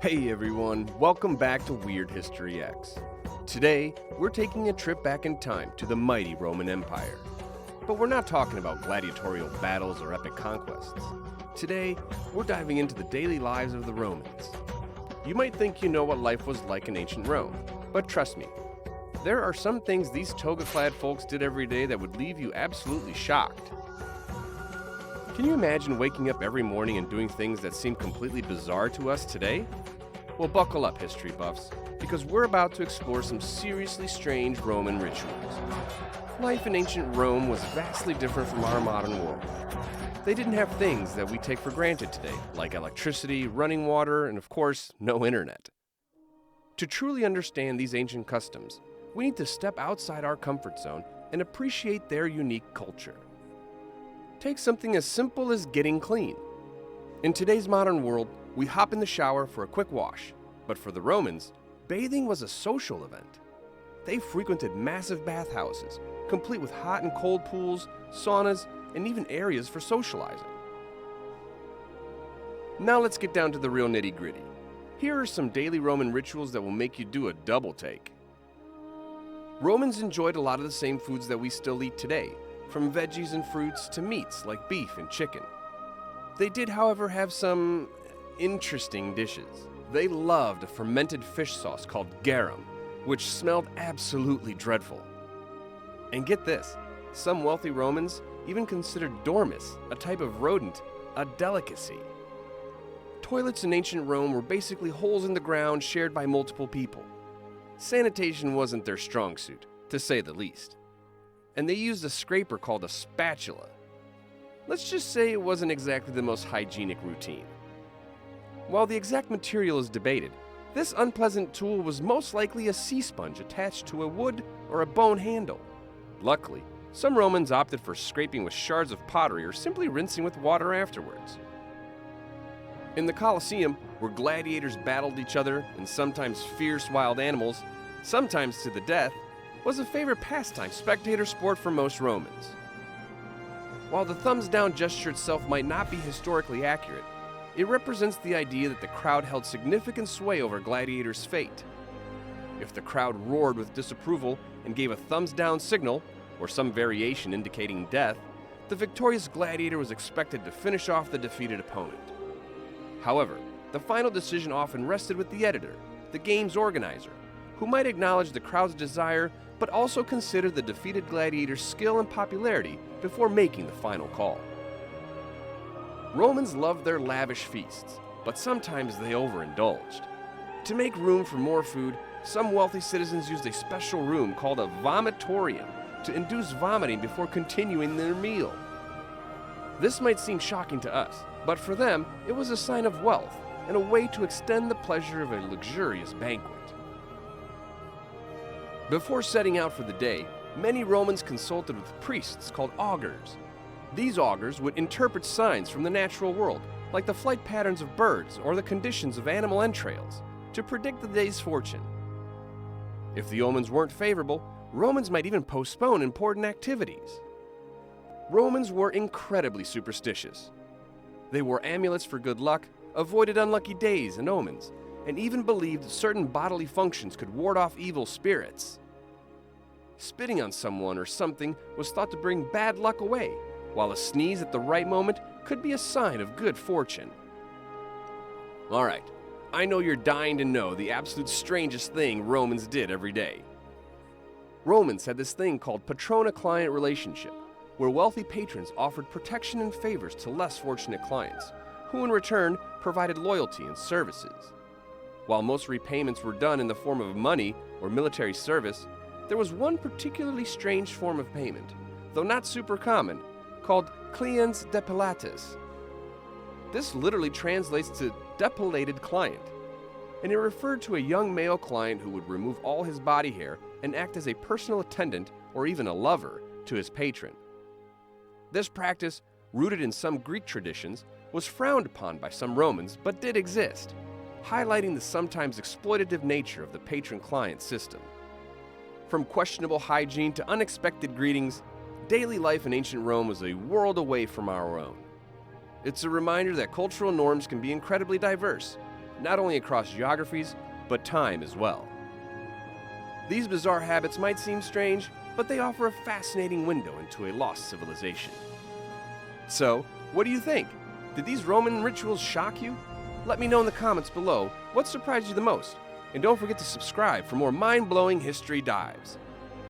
Hey everyone, welcome back to Weird History X. Today, we're taking a trip back in time to the mighty Roman Empire. But we're not talking about gladiatorial battles or epic conquests. Today, we're diving into the daily lives of the Romans. You might think you know what life was like in ancient Rome, but trust me, there are some things these toga-clad folks did every day that would leave you absolutely shocked. Can you imagine waking up every morning and doing things that seem completely bizarre to us today? Well, buckle up, history buffs, because we're about to explore some seriously strange Roman rituals. Life in ancient Rome was vastly different from our modern world. They didn't have things that we take for granted today, like electricity, running water, and of course, no internet. To truly understand these ancient customs, we need to step outside our comfort zone and appreciate their unique culture. Take something as simple as getting clean. In today's modern world, we hop in the shower for a quick wash, but for the Romans, bathing was a social event. They frequented massive bathhouses, complete with hot and cold pools, saunas, and even areas for socializing. Now let's get down to the real nitty-gritty. Here are some daily Roman rituals that will make you do a double take. Romans enjoyed a lot of the same foods that we still eat today, from veggies and fruits to meats like beef and chicken. They did, however, have some interesting dishes. They loved a fermented fish sauce called garum, which smelled absolutely dreadful. And get this, some wealthy Romans even considered dormice, a type of rodent, a delicacy. Toilets in ancient Rome were basically holes in the ground shared by multiple people. Sanitation wasn't their strong suit, to say the least. And they used a scraper called a spatula. Let's just say it wasn't exactly the most hygienic routine. While the exact material is debated, this unpleasant tool was most likely a sea sponge attached to a wood or a bone handle. Luckily, some Romans opted for scraping with shards of pottery or simply rinsing with water afterwards. In the Colosseum, where gladiators battled each other and sometimes fierce wild animals, sometimes to the death, was a favorite pastime spectator sport for most Romans. While the thumbs down gesture itself might not be historically accurate, it represents the idea that the crowd held significant sway over gladiators' fate. If the crowd roared with disapproval and gave a thumbs down signal, or some variation indicating death, the victorious gladiator was expected to finish off the defeated opponent. However, the final decision often rested with the editor, the game's organizer, who might acknowledge the crowd's desire but also consider the defeated gladiator's skill and popularity before making the final call. Romans loved their lavish feasts, but sometimes they overindulged. To make room for more food, some wealthy citizens used a special room called a vomitorium to induce vomiting before continuing their meal. This might seem shocking to us, but for them, it was a sign of wealth and a way to extend the pleasure of a luxurious banquet. Before setting out for the day, many Romans consulted with priests called augurs. These augurs would interpret signs from the natural world, like the flight patterns of birds or the conditions of animal entrails, to predict the day's fortune. If the omens weren't favorable, Romans might even postpone important activities. Romans were incredibly superstitious. They wore amulets for good luck, avoided unlucky days and omens, and even believed certain bodily functions could ward off evil spirits. Spitting on someone or something was thought to bring bad luck away, while a sneeze at the right moment could be a sign of good fortune. Alright, I know you're dying to know the absolute strangest thing Romans did every day. Romans had this thing called patrona-client relationship, where wealthy patrons offered protection and favors to less fortunate clients, who in return provided loyalty and services. While most repayments were done in the form of money or military service, there was one particularly strange form of payment, though not super common, called cliens depilatus. This literally translates to depilated client, and it referred to a young male client who would remove all his body hair and act as a personal attendant or even a lover to his patron. This practice, rooted in some Greek traditions, was frowned upon by some Romans but did exist, highlighting the sometimes exploitative nature of the patron-client system. From questionable hygiene to unexpected greetings, daily life in ancient Rome was a world away from our own. It's a reminder that cultural norms can be incredibly diverse, not only across geographies, but time as well. These bizarre habits might seem strange, but they offer a fascinating window into a lost civilization. So, what do you think? Did these Roman rituals shock you? Let me know in the comments below what surprised you the most. And don't forget to subscribe for more mind-blowing history dives.